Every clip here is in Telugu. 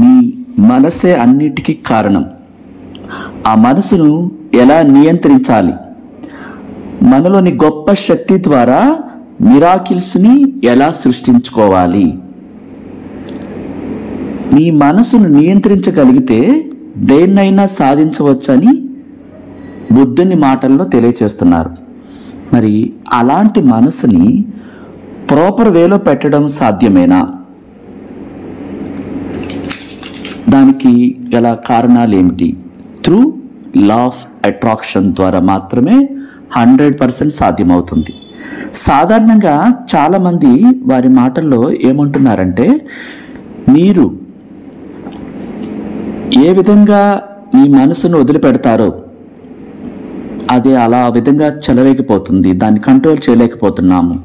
మీ మనసే అన్నిటికీ కారణం. ఆ మనసును ఎలా నియంత్రించాలి, మనలోని గొప్ప శక్తి ద్వారా మిరాకిల్స్ని ఎలా సృష్టించుకోవాలి, మీ మనసును నియంత్రించగలిగితే దేన్నైనా సాధించవచ్చని బుద్ధుని మాటల్లో తెలియచేస్తున్నారు. మరి అలాంటి మనసుని ప్రాపర్ వేలో పెట్టడం సాధ్యమేనా? దానికి గల కారణాలు ఏమిటి? త్రూ లా ఆఫ్ అట్రాక్షన్ ద్వారా మాత్రమే 100% సాధ్యమవుతుంది. సాధారణంగా చాలామంది వారి మాటల్లో ఏమంటున్నారంటే, మీరు ఏ విధంగా మీ మనసును వదిలిపెడతారో అది అలా విధంగా చెలరేగిపోతుంది, దాన్ని కంట్రోల్ చేయలేకపోతున్నాము.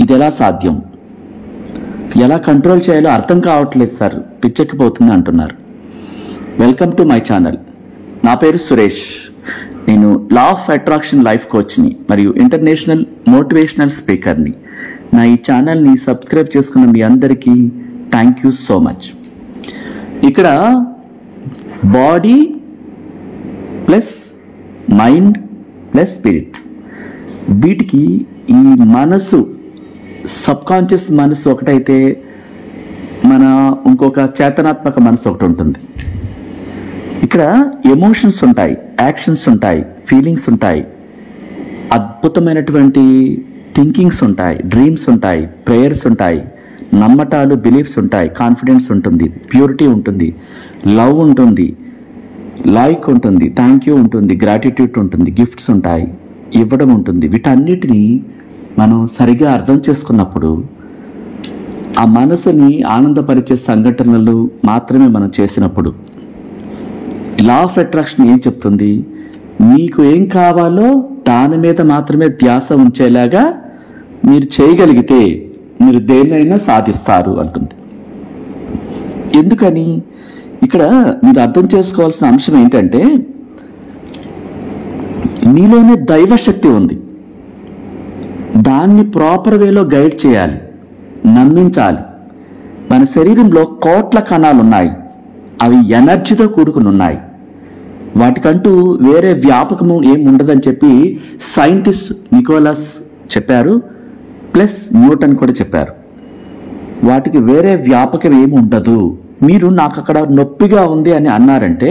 ఇది ఎలా సాధ్యం? ఎలా కంట్రోల్ చేయాలో అర్థం కావట్లేదు సార్, పిచ్చెక్కిపోతుంది అంటున్నారు. Welcome to my channel. నా పేరు సురేష్. నేను లా ఆఫ్ అట్రాక్షన్ లైఫ్ కోచ్ని మరియు ఇంటర్నేషనల్ మోటివేషనల్ స్పీకర్ని. నా ఈ ఛానల్ని సబ్స్క్రైబ్ చేసుకున్న మీ అందరికీ థ్యాంక్ యూ సో మచ్. ఇక్కడ body plus mind plus spirit, వీటికి ఈ మనసు, సబ్కాన్షియస్ మనసు ఒకటైతే మన ఇంకొక చేతనాత్మక మనసు ఒకటి ఉంటుంది. ఇక్కడ ఎమోషన్స్ ఉంటాయి, యాక్షన్స్ ఉంటాయి, ఫీలింగ్స్ ఉంటాయి, అద్భుతమైనటువంటి థింకింగ్స్ ఉంటాయి, డ్రీమ్స్ ఉంటాయి, ప్రేయర్స్ ఉంటాయి, నమ్మటాలు, బిలీఫ్స్ ఉంటాయి, కాన్ఫిడెన్స్ ఉంటుంది, ప్యూరిటీ ఉంటుంది, లవ్ ఉంటుంది, లైక్ ఉంటుంది, థ్యాంక్ యూ ఉంటుంది, గ్రాటిట్యూడ్ ఉంటుంది, గిఫ్ట్స్ ఉంటాయి, ఇవ్వడం ఉంటుంది. వీటన్నిటినీ మనం సరిగా అర్థం చేసుకున్నప్పుడు ఆ మనసుని ఆనందపరిచే సంఘటనలు మాత్రమే మనం చేసినప్పుడు, లా ఆఫ్ అట్రాక్షన్ ఏం చెప్తుంది? మీకు ఏం కావాలో దాని మీద మాత్రమే ధ్యాస ఉంచేలాగా మీరు చేయగలిగితే మీరు దేన్నైనా సాధిస్తారు అంటుంది. ఎందుకని? ఇక్కడ మీరు అర్థం చేసుకోవాల్సిన అంశం ఏంటంటే, మీలోనే దైవశక్తి ఉంది, దాన్ని ప్రాపర్ వేలో గైడ్ చేయాలి, నమ్మించాలి. మన శరీరంలో కోట్ల కణాలు ఉన్నాయి, అవి ఎనర్జీతో కూడుకుని ఉన్నాయి, వాటికంటూ వేరే వ్యాపకము ఏం ఉండదని చెప్పి సైంటిస్ట్ నికోలస్ చెప్పారు, ప్లస్ న్యూటన్ కూడా చెప్పారు. వాటికి వేరే వ్యాపకం ఏమి ఉండదు. మీరు నాకు అక్కడ నొప్పిగా ఉంది అని అన్నారంటే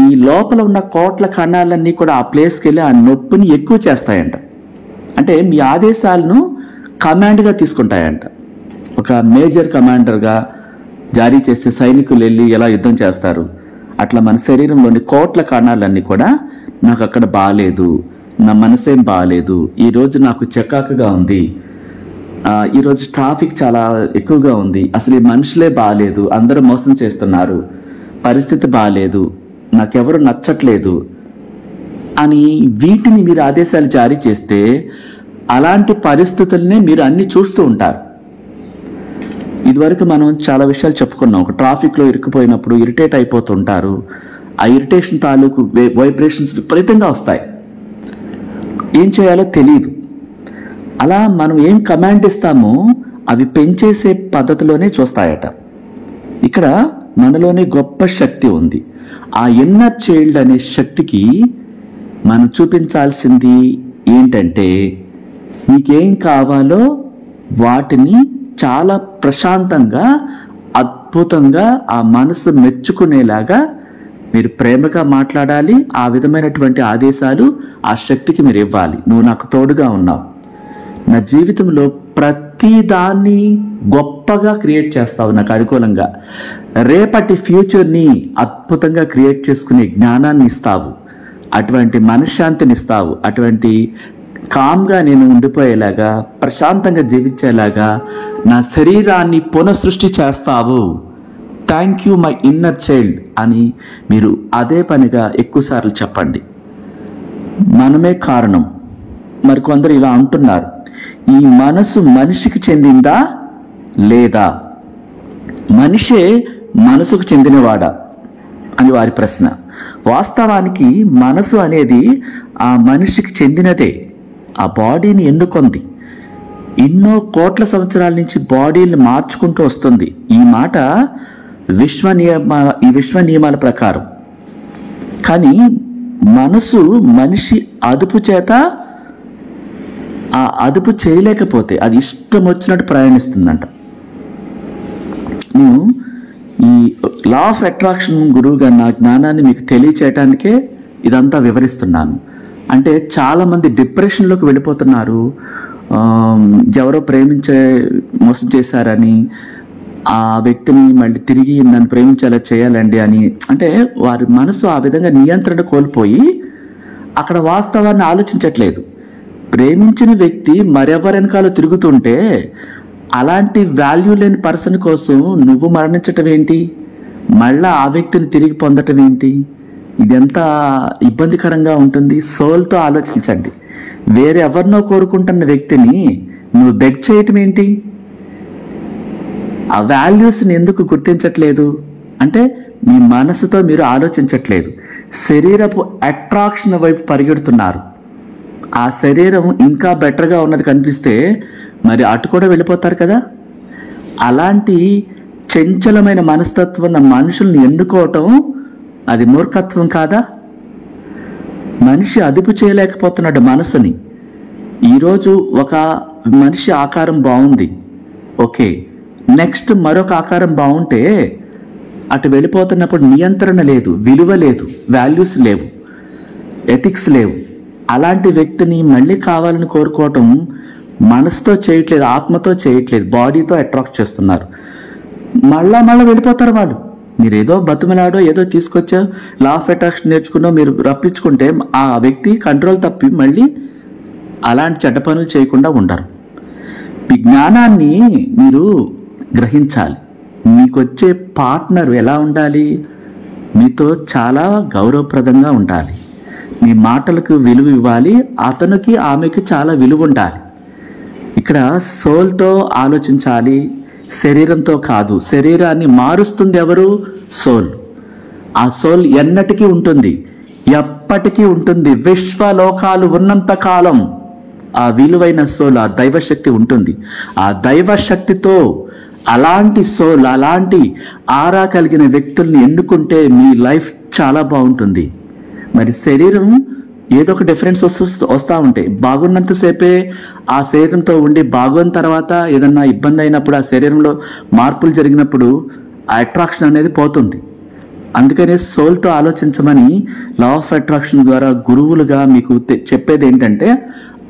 ఈ లోపల ఉన్న కోట్ల కణాలన్నీ కూడా ఆ ప్లేస్కి వెళ్ళి ఆ నొప్పిని ఎక్కువ చేస్తాయంట. అంటే మీ ఆదేశాలను కమాండ్గా తీసుకుంటాయంట. ఒక మేజర్ కమాండర్గా జారీ చేస్తే సైనికులు వెళ్ళి ఎలా యుద్ధం చేస్తారు, అట్లా మన శరీరంలోని కోట్ల కణాలన్నీ కూడా నాకు అక్కడ బాగాలేదు, నా మనసేం బాగాలేదు, ఈరోజు నాకు చికాకుగా ఉంది, ఈరోజు ట్రాఫిక్ చాలా ఎక్కువగా ఉంది, అసలు ఈ మనుషులే బాగాలేదు, అందరూ మోసం చేస్తున్నారు, పరిస్థితి బాగాలేదు, నాకెవరు నచ్చట్లేదు అని వీటిని మీరు ఆదేశాలు జారీ చేస్తే అలాంటి పరిస్థితుల్నే మీరు అన్ని చూస్తూ ఉంటారు. ఇదివరకు మనం చాలా విషయాలు చెప్పుకున్నాం. ఒక ట్రాఫిక్లో ఇరుక్కుపోయినప్పుడు ఇరిటేట్ అయిపోతుంటారు, ఆ ఇరిటేషన్ తాలూకు వైబ్రేషన్స్ విపరీతంగా వస్తాయి, ఏం చేయాలో తెలియదు. అలా మనం ఏం కమాండ్ ఇస్తామో అవి పెంచేసే పద్ధతిలోనే చూస్తాయట. ఇక్కడ మనలోనే గొప్ప శక్తి ఉంది. ఆ ఇన్నర్ చైల్డ్ అనే శక్తికి మనం చూపించాల్సింది ఏంటంటే, మీకేం కావాలో వాటిని చాలా ప్రశాంతంగా, అద్భుతంగా, ఆ మనసు మెచ్చుకునేలాగా మీరు ప్రేమగా మాట్లాడాలి. ఆ విధమైనటువంటి ఆదేశాలు ఆ శక్తికి మీరు ఇవ్వాలి. నువ్వు నాకు తోడుగా ఉన్నావు, నా జీవితంలో ప్రతి దాన్ని గొప్పగా క్రియేట్ చేస్తావు, నాకు అనుకూలంగా, రేపటి ఫ్యూచర్ని అద్భుతంగా క్రియేట్ చేసుకునే జ్ఞానాన్ని ఇస్తావు, అటువంటి మనశ్శాంతిని ఇస్తావు, అటువంటి కామ్గా నేను ఉండిపోయేలాగా, ప్రశాంతంగా జీవించేలాగా నా శరీరాన్ని పునఃసృష్టి చేస్తావు. Thank you my inner child అని మీరు అదే పనిగా ఎక్కువసార్లు చెప్పండి. మనమే కారణం. మరికొందరు ఇలా అంటున్నారు, ఈ మనసు మనిషికి చెందిందా లేదా, మనిషే మనసుకు చెందినవాడా అని వారి ప్రశ్న. వాస్తవానికి మనసు అనేది ఆ మనిషికి చెందినదే. ఆ బాడీని ఎన్నుకుంది, ఎన్నో కోట్ల సంవత్సరాల నుంచి బాడీని మార్చుకుంటూ వస్తుంది. ఈ మాట ఈ విశ్వ నియమాల ప్రకారం. కానీ మనిషి అదుపు చేత ఆ అదుపు చేయలేకపోతే అది ఇష్టం వచ్చినట్టు ప్రయాణిస్తుందంట. నేను ఈ లా ఆఫ్ అట్రాక్షన్ గురువుగా నా జ్ఞానాన్ని మీకు తెలియచేయటానికే ఇదంతా వివరిస్తున్నాను. అంటే చాలామంది డిప్రెషన్లోకి వెళ్ళిపోతున్నారు. ఎవరో మోసం చేశారని ఆ వ్యక్తిని మళ్ళీ తిరిగి నన్ను ప్రేమించేలా చేయాలండి అని, అంటే వారి మనసు ఆ విధంగా నియంత్రణ కోల్పోయి అక్కడ వాస్తవాన్ని ఆలోచించట్లేదు. ప్రేమించిన వ్యక్తి మరెవరెనకాలో తిరుగుతుంటే అలాంటి వాల్యూ లేని పర్సన్ కోసం నువ్వు మరణించటం ఏంటి, మళ్ళా ఆ వ్యక్తిని తిరిగి పొందటం ఏంటి? ఇది ఎంత ఇబ్బందికరంగా ఉంటుంది. సోల్తో ఆలోచించండి. వేరే ఎవరినో కోరుకుంటున్న వ్యక్తిని నువ్వు బెగ్ చేయటం ఏంటి? ఆ వాల్యూస్ని ఎందుకు గుర్తించట్లేదు అంటే మీ మనసుతో మీరు ఆలోచించట్లేదు. శరీరపు అట్రాక్షన్ వైపు పరిగెడుతున్నారు. ఆ శరీరం ఇంకా బెటర్గా ఉన్నది కనిపిస్తే మరి అటు కూడా వెళ్ళిపోతారు కదా. అలాంటి చంచలమైన మనస్తత్వం ఉన్న మనుషుల్ని ఎన్నుకోవటం అది మూర్ఖత్వం కాదా? మనిషి అదుపు చేయలేకపోతున్నాడు మనసుని. ఈరోజు ఒక మనిషి ఆకారం బాగుంది, ఓకే, నెక్స్ట్ మరొక ఆకారం బాగుంటే అటు వెళ్ళిపోతున్నప్పుడు నియంత్రణ లేదు, విలువ లేదు, వాల్యూస్ లేవు, ఎథిక్స్ లేవు. అలాంటి వ్యక్తిని మళ్ళీ కావాలని కోరుకోవటం మనసుతో చేయట్లేదు, ఆత్మతో చేయట్లేదు, బాడీతో అట్రాక్ట్ చేస్తున్నారు. మళ్ళా వెళ్ళిపోతారు వాళ్ళు. మీరు ఏదో బతుమలాడో ఏదో తీసుకొచ్చా లా ఆఫ్ అట్రాక్షన్ నేర్చుకున్నో మీరు రప్పించుకుంటే ఆ వ్యక్తి కంట్రోల్ తప్పి మళ్ళీ అలాంటి చెడ్డ పనులు చేయకుండా ఉండరు. మీ జ్ఞానాన్ని మీరు గ్రహించాలి. మీకు వచ్చే పార్ట్నర్ ఎలా ఉండాలి? మీతో చాలా గౌరవప్రదంగా ఉండాలి. మీ మాటలకు విలువ ఇవ్వాలి. అతనికి ఆమెకి చాలా విలువ ఉండాలి. ఇక్కడ సోల్తో ఆలోచించాలి, శరీరంతో కాదు. శరీరాన్ని మారుస్తుంది ఎవరు? సోల్. ఆ సోల్ ఎన్నటికీ ఉంటుంది, ఎప్పటికీ ఉంటుంది. విశ్వలోకాలు ఉన్నంత కాలం ఆ విలువైన సోల్, ఆ దైవశక్తి ఉంటుంది. ఆ దైవశక్తితో అలాంటి సోల్, అలాంటి ఆరా కలిగిన వ్యక్తుల్ని ఎన్నుకుంటే మీ లైఫ్ చాలా బాగుంటుంది. మరి శరీరం ఏదో ఒక డిఫరెన్స్ వస్తూ ఉంటాయి. బాగున్నంతసేపే ఆ శరీరంతో ఉండి బాగున్న తర్వాత ఏదన్నా ఇబ్బంది అయినప్పుడు ఆ శరీరంలో మార్పులు జరిగినప్పుడు ఆ అట్రాక్షన్ అనేది పోతుంది. అందుకనే సోల్తో ఆలోచించమని లా ఆఫ్ అట్రాక్షన్ ద్వారా గురువులుగా మీకు చెప్పేది ఏంటంటే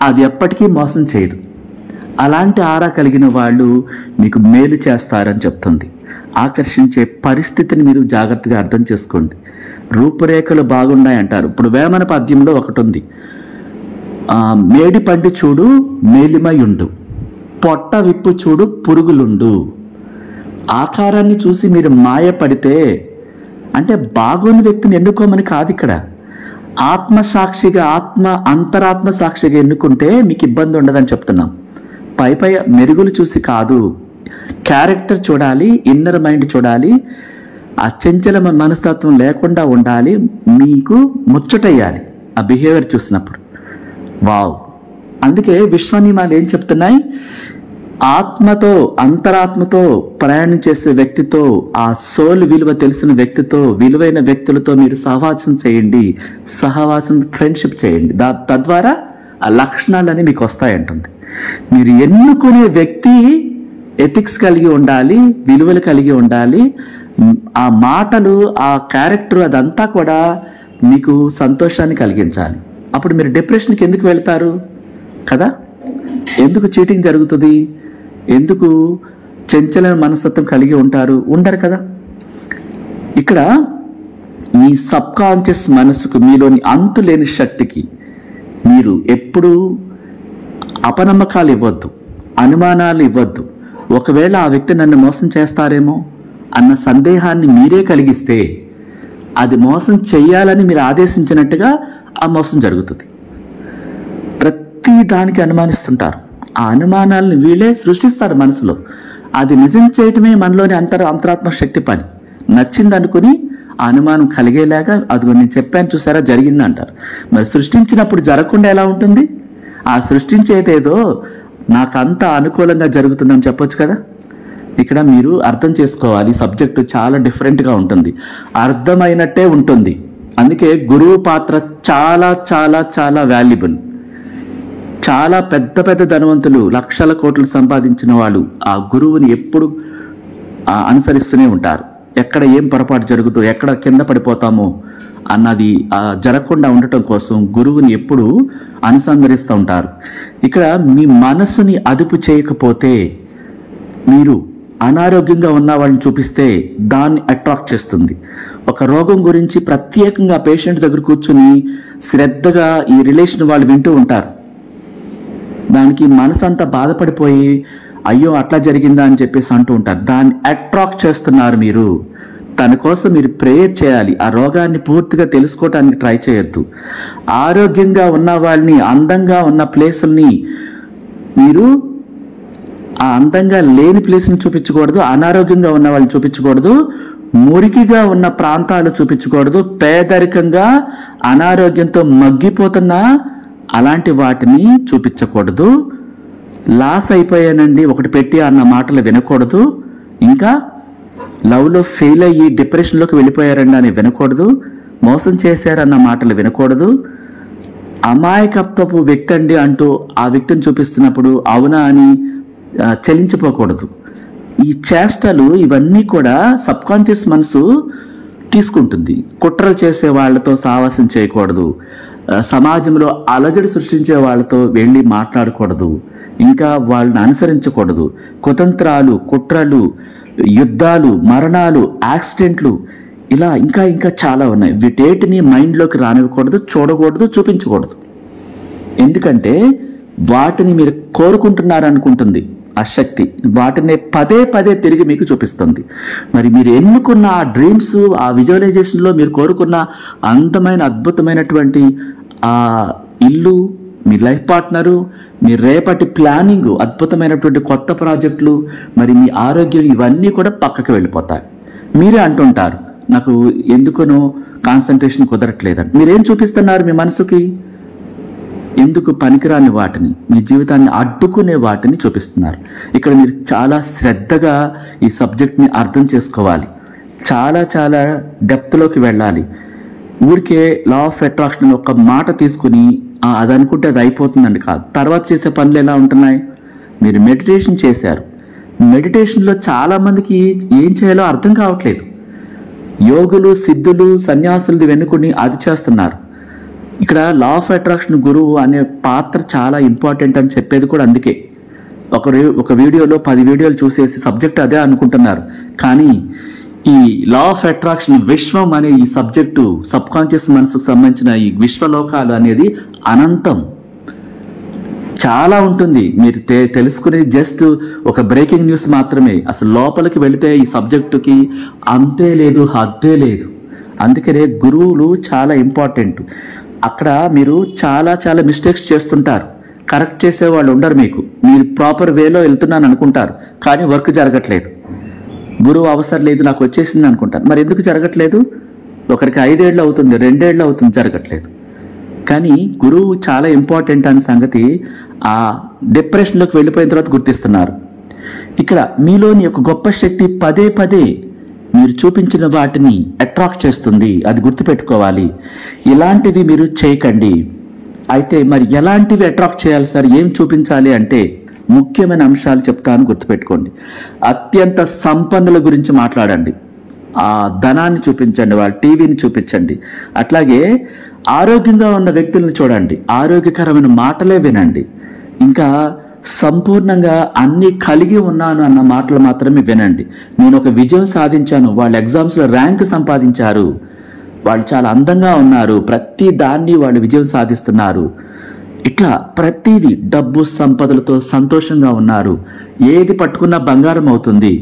అది ఎప్పటికీ మోసం చేయదు. అలాంటి ఆరా కలిగిన వాళ్ళు మీకు మేలు చేస్తారని చెప్తుంది. ఆకర్షించే పరిస్థితిని మీరు జాగ్రత్తగా అర్థం చేసుకోండి. రూపురేఖలు బాగున్నాయంటారు. ఇప్పుడు వేమన పద్యంలో ఒకటి ఉంది, మేడి పండు చూడు మేలిమయుండు, పొట్ట విప్పు చూడు పురుగులుండు. ఆకారాన్ని చూసి మీరు మాయపడితే అంటే బాగోని వ్యక్తిని ఎన్నుకోమని కాదు. ఇక్కడ ఆత్మసాక్షిగా అంతరాత్మ సాక్షిగా ఎన్నుకుంటే మీకు ఇబ్బంది ఉండదని చెప్తున్నాం. పై మెరుగులు చూసి కాదు, క్యారెక్టర్ చూడాలి, ఇన్నర్ మైండ్ చూడాలి. ఆ చంచల మనస్తత్వం లేకుండా ఉండాలి. మీకు ముచ్చటయ్యాలి ఆ బిహేవియర్ చూసినప్పుడు. వావ్! అందుకే విశ్వనియమాలు ఏం చెప్తున్నాయి? ఆత్మతో, అంతరాత్మతో ప్రయాణం చేసే వ్యక్తితో, ఆ సోల్ విలువ తెలిసిన వ్యక్తితో, విలువైన వ్యక్తులతో మీరు సహవాసం చేయండి. ఫ్రెండ్షిప్ చేయండి. తద్వారా ఆ లక్షణాలన్నీ మీకు వస్తాయంటుంది. మీరు ఎన్నుకునే వ్యక్తి ఎథిక్స్ కలిగి ఉండాలి, విలువలు కలిగి ఉండాలి. ఆ మాటలు, ఆ క్యారెక్టర్ అదంతా కూడా మీకు సంతోషాన్ని కలిగించాలి. అప్పుడు మీరు డిప్రెషన్కి ఎందుకు వెళ్తారు కదా? ఎందుకు చీటింగ్ జరుగుతుంది? ఎందుకు చంచల మనస్తత్వం కలిగి ఉండరు కదా? ఇక్కడ మీ సబ్ కాన్షియస్ మనసుకు, మీలోని అంతులేని శక్తికి మీరు ఎప్పుడూ అపనమ్మకాలు ఇవ్వద్దు, అనుమానాలు ఇవ్వద్దు. ఒకవేళ ఆ వ్యక్తి నన్ను మోసం చేస్తారేమో అన్న సందేహాన్ని మీరే కలిగిస్తే అది మోసం చెయ్యాలని మీరు ఆదేశించినట్టుగా ఆ మోసం జరుగుతుంది. ప్రతి దానికి అనుమానిస్తుంటారు. ఆ అనుమానాలను వీళ్ళే సృష్టిస్తారు మనసులో. అది నిజం చేయటమే మనలోని అంతరాత్మ శక్తి పని. నచ్చింది అనుకుని ఆ అనుమానం కలిగేలాగా అదిగో నేను చెప్పాను చూసారా జరిగింది అంటారు. మరి సృష్టించినప్పుడు జరగకుండా ఎలా ఉంటుంది? ఆ సృష్టించేదేదో నాకంతా అనుకూలంగా జరుగుతుందని చెప్పొచ్చు కదా. ఇక్కడ మీరు అర్థం చేసుకోవాలి, సబ్జెక్టు చాలా డిఫరెంట్గా ఉంటుంది, అర్థమైనట్టే ఉంటుంది. అందుకే గురువు పాత్ర చాలా చాలా చాలా వాల్యుబుల్. చాలా పెద్ద పెద్ద ధనవంతులు, లక్షల కోట్లు సంపాదించిన వాళ్ళు ఆ గురువుని ఎప్పుడు అనుసరిస్తూనే ఉంటారు. ఎక్కడ ఏం పొరపాటు జరుగుతుందో, ఎక్కడ కింద పడిపోతామో అన్నది జరగకుండా ఉండటం కోసం గురువుని ఎప్పుడు అనుసంధరిస్తూ ఉంటారు. ఇక్కడ మీ మనసుని అదుపు చేయకపోతే, మీరు అనారోగ్యంగా ఉన్న వాళ్ళని చూపిస్తే దాన్ని అట్రాక్ట్ చేస్తుంది. ఒక రోగం గురించి ప్రత్యేకంగా పేషెంట్ దగ్గర కూర్చుని శ్రద్ధగా ఈ రిలేషన్ వాళ్ళు వింటూ ఉంటారు. దానికి మనసు అంతా బాధపడిపోయి అయ్యో అట్లా జరిగిందా అని చెప్పేసి అంటూ ఉంటారు. దాన్ని అట్రాక్ట్ చేస్తున్నారు మీరు. తన కోసం మీరు ప్రేయర్ చేయాలి. ఆ రోగాన్ని పూర్తిగా తెలుసుకోవటానికి ట్రై చేయొద్దు. ఆరోగ్యంగా ఉన్న వాళ్ళని, అందంగా ఉన్న ప్లేసుల్ని మీరు ఆ అందంగా లేని ప్లేస్ని చూపించకూడదు, అనారోగ్యంగా ఉన్న వాళ్ళని చూపించకూడదు, మురికిగా ఉన్న ప్రాంతాలు చూపించకూడదు, పేదరికంగా అనారోగ్యంతో మగ్గిపోతున్న అలాంటి వాటిని చూపించకూడదు. లాస్ అయిపోయానండి ఒకటి పెట్టి అన్న మాటలు వినకూడదు. ఇంకా లవ్లో ఫెయిల్ అయ్యి డిప్రెషన్లోకి వెళ్ళిపోయారండి అని వినకూడదు. మోసం చేశారన్న మాటలు వినకూడదు. అమాయకత్వపు వ్యక్తి అండి అంటూ ఆ వ్యక్తిని చూపిస్తున్నప్పుడు అవునా అని చలించిపోకూడదు. ఈ చేష్టలు ఇవన్నీ కూడా సబ్కాన్షియస్ మనసు తీసుకుంటుంది. కుట్రలు చేసే వాళ్ళతో సావాసం చేయకూడదు. సమాజంలో అలజడి సృష్టించే వాళ్ళతో వెళ్ళి మాట్లాడకూడదు. ఇంకా వాళ్ళని అనుసరించకూడదు. కుతంత్రాలు, కుట్రలు, యుద్ధాలు, మరణాలు, యాక్సిడెంట్లు, ఇలా ఇంకా ఇంకా చాలా ఉన్నాయి. వీటేటిని మైండ్లోకి రానివ్వకూడదు, చూడకూడదు, చూపించకూడదు. ఎందుకంటే వాటిని మీరు కోరుకుంటున్నారనుకుంటుంది ఆ శక్తి. వాటిని పదే పదే తిరిగి మీకు చూపిస్తుంది. మరి మీరు ఎన్నుకున్న ఆ డ్రీమ్స్, ఆ విజువలైజేషన్లో మీరు కోరుకున్న అందమైన అద్భుతమైనటువంటి ఆ ఇల్లు, మీ లైఫ్ పార్ట్నరు, మీ రేపటి ప్లానింగ్, అద్భుతమైనటువంటి కొత్త ప్రాజెక్టులు, మరి మీ ఆరోగ్యం, ఇవన్నీ కూడా పక్కకు వెళ్ళిపోతాయి. మీరే అంటుంటారు నాకు ఎందుకునో కాన్సన్ట్రేషన్ కుదరట్లేదని. మీరేం చూపిస్తున్నారు మీ మనసుకి? ఎందుకు పనికిరాని వాటిని, మీ జీవితాన్ని అడ్డుకునే వాటిని చూపిస్తున్నారు. ఇక్కడ మీరు చాలా శ్రద్ధగా ఈ సబ్జెక్ట్ని అర్థం చేసుకోవాలి. చాలా చాలా డెప్త్లోకి వెళ్ళాలి. ఊరికే లా ఆఫ్ అట్రాక్షన్ ఒక మాట తీసుకుని అది అనుకుంటే అది అయిపోతుందండి కాదు. తర్వాత చేసే పనులు ఎలా ఉంటున్నాయి? మీరు మెడిటేషన్ చేశారు. మెడిటేషన్లో చాలామందికి ఏం చేయాలో అర్థం కావట్లేదు. యోగులు, సిద్ధులు, సన్యాసులు వెనుకొని అది చేస్తున్నారు. ఇక్కడ లా ఆఫ్ అట్రాక్షన్ గురువు అనే పాత్ర చాలా ఇంపార్టెంట్ అని చెప్పేది కూడా అందుకే. ఒక వీడియోలో 10 వీడియోలు చూసేసి సబ్జెక్ట్ అదే అనుకుంటున్నారు. కానీ ఈ లా ఆఫ్ అట్రాక్షన్, విశ్వం అనే ఈ సబ్జెక్టు, సబ్కాన్షియస్ మనసుకు సంబంధించిన ఈ విశ్వలోకాలు అనేది అనంతం, చాలా ఉంటుంది. మీరు తెలుసుకునేది జస్ట్ ఒక బ్రేకింగ్ న్యూస్ మాత్రమే. అసలు లోపలికి వెళితే ఈ సబ్జెక్టుకి అంతే లేదు, హద్దే లేదు. అందుకనే గురువులు చాలా ఇంపార్టెంట్. అక్కడ మీరు చాలా చాలా మిస్టేక్స్ చేస్తుంటారు. కరెక్ట్ చేసే వాళ్ళు ఉండరు. మీరు ప్రాపర్ వేలో వెళ్తున్నాను అనుకుంటారు, కానీ వర్క్ జరగట్లేదు. గురువు అవసరం లేదు, నాకు వచ్చేసింది అనుకుంటారు. మరి ఎందుకు జరగట్లేదు? ఒకరికి 5 ఏళ్ళు అవుతుంది, 2 ఏళ్ళు అవుతుంది, జరగట్లేదు. కానీ గురువు చాలా ఇంపార్టెంట్ అనే సంగతి ఆ డిప్రెషన్లోకి వెళ్ళిపోయిన తర్వాత గుర్తిస్తున్నారు. ఇక్కడ మీలోని ఒక గొప్ప శక్తి పదే పదే మీరు చూపించిన వాటిని అట్రాక్ట్ చేస్తుంది. అది గుర్తుపెట్టుకోవాలి. ఇలాంటివి మీరు చేయకండి. అయితే మరి ఎలాంటివి అట్రాక్ట్ చేయాలి సార్, ఏం చూపించాలి అంటే ముఖ్యమైన అంశాలు చెప్తాను, గుర్తుపెట్టుకోండి. అత్యంత సంపన్నుల గురించి మాట్లాడండి. ఆ ధనాన్ని చూపించండి, వాళ్ళ టీవీని చూపించండి. అట్లాగే ఆరోగ్యంగా ఉన్న వ్యక్తులను చూడండి, ఆరోగ్యకరమైన మాటలే వినండి. ఇంకా సంపూర్ణంగా అన్ని కలిగి ఉన్నాను అన్న మాటలు మాత్రమే వినండి. నేను ఒక విజయం సాధించాను, వాళ్ళు ఎగ్జామ్స్లో ర్యాంక్ సంపాదించారు, వాళ్ళు చాలా అందంగా ఉన్నారు, ప్రతి దాన్ని వాళ్ళు విజయం సాధిస్తున్నారు, ఇట్లా ప్రతిదీ డబ్బు సంపదలతో సంతోషంగా ఉన్నారు, ఏది పట్టుకున్నా బంగారం అవుతుంది,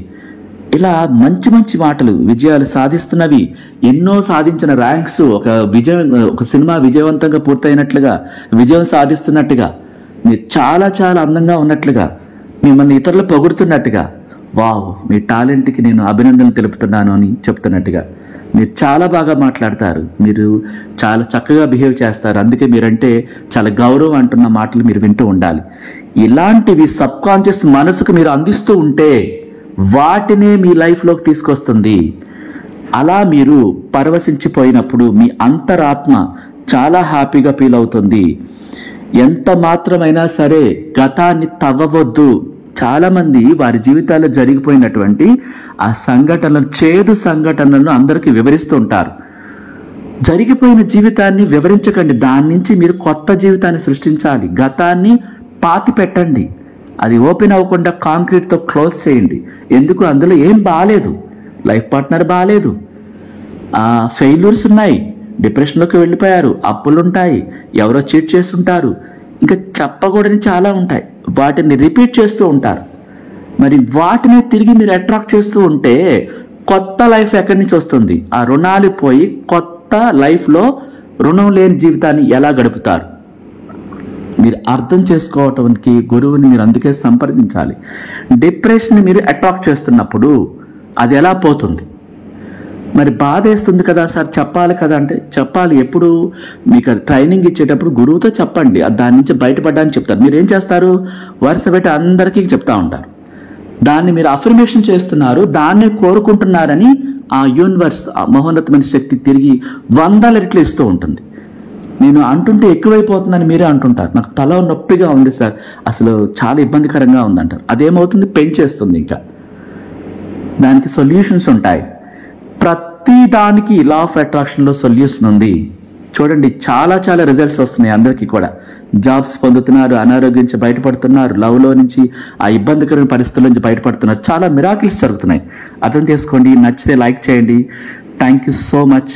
ఇలా మంచి మంచి మాటలు, విజయాలు సాధిస్తున్నవి, ఎన్నో సాధించిన ర్యాంక్స్, ఒక సినిమా విజయవంతంగా పూర్తయినట్లుగా, విజయం సాధిస్తున్నట్టుగా, మీరు చాలా చాలా అందంగా ఉన్నట్లుగా, మిమ్మల్ని ఇతరులు పొగుడుతున్నట్టుగా, వావ్ మీ టాలెంట్కి నేను అభినందనలు తెలుపుతున్నాను అని చెప్తున్నట్టుగా, మీరు చాలా బాగా మాట్లాడతారు, మీరు చాలా చక్కగా బిహేవ్ చేస్తారు, అందుకే మీరంటే చాలా గౌరవం అంటున్న మాటలు మీరు వింటూ ఉండాలి. ఇలాంటివి సబ్కాన్షియస్ మనసుకు మీరు అందిస్తూ ఉంటే వాటినే మీ లైఫ్లోకి తీసుకొస్తుంది. అలా మీరు పరవశించిపోయినప్పుడు మీ అంతరాత్మ చాలా హ్యాపీగా ఫీల్ అవుతుంది. ఎంత మాత్రమైనా సరే గతాన్ని తవ్వవద్దు. చాలామంది వారి జీవితాల్లో జరిగిపోయినటువంటి ఆ సంఘటనలు, చేదు సంఘటనలను అందరికీ వివరిస్తూ ఉంటారు. జరిగిపోయిన జీవితాన్ని వివరించకండి. దాని నుంచి మీరు కొత్త జీవితాన్ని సృష్టించాలి. గతాన్ని పాతి పెట్టండి. అది ఓపెన్ అవ్వకుండా కాంక్రీట్తో క్లోజ్ చేయండి. ఎందుకు? అందులో ఏం బాగాలేదు. లైఫ్ పార్ట్నర్ బాగాలేదు, ఫెయిల్యూర్స్ ఉన్నాయి, డిప్రెషన్లోకి వెళ్ళిపోయారు, అప్పులుంటాయి, ఎవరో చీట్ చేస్తుంటారు, ఇంకా చెప్పకూడని చాలా ఉంటాయి. వాటిని రిపీట్ చేస్తూ ఉంటారు. మరి వాటిని తిరిగి మీరు అట్రాక్ట్ చేస్తూ ఉంటే కొత్త లైఫ్ ఎక్కడి నుంచి వస్తుంది? ఆ రుణాలు పోయి కొత్త లైఫ్లో రుణం లేని జీవితాన్ని ఎలా గడుపుతారు? మీరు అర్థం చేసుకోవటానికి గురువుని మీరు అందుకే సంప్రదించాలి. డిప్రెషన్ మీరు అట్రాక్ట్ చేస్తున్నప్పుడు అది ఎలా పోతుంది? మరి బాధ వేస్తుంది కదా సార్, చెప్పాలి కదా అంటే చెప్పాలి. ఎప్పుడు? మీకు అది ట్రైనింగ్ ఇచ్చేటప్పుడు గురువుతో చెప్పండి. దాని నుంచి బయటపడ్డానికి చెప్తారు. మీరు ఏం చేస్తారు? వరుస పెట్టి అందరికీ చెప్తా ఉంటారు. దాన్ని మీరు అఫర్మేషన్ చేస్తున్నారు, దాన్నే కోరుకుంటున్నారని ఆ యూనివర్స్, ఆ మహోన్నతమైన శక్తి తిరిగి 100 రెట్లు ఇస్తూ ఉంటుంది. నేను అంటుంటే ఎక్కువైపోతుందని మీరే అంటుంటారు. నాకు తల నొప్పిగా ఉంది సార్, అసలు చాలా ఇబ్బందికరంగా ఉందంటారు. అదేమవుతుంది? పెంచేస్తుంది. ఇంకా దానికి సొల్యూషన్స్ ఉంటాయి. ప్రతి దానికి లా ఆఫ్ అట్రాక్షన్లో సొల్యూషన్ ఉంది. చూడండి, చాలా చాలా రిజల్ట్స్ వస్తున్నాయి అందరికీ కూడా. జాబ్స్ పొందుతున్నారు, అనారోగ్యం నుంచి బయటపడుతున్నారు, లవ్లో నుంచి, ఆ ఇబ్బందికరమైన పరిస్థితుల నుంచి బయటపడుతున్నారు. చాలా మిరాకిల్స్ జరుగుతున్నాయి. అర్థం చేసుకోండి. నచ్చితే లైక్ చేయండి. Thank you so much.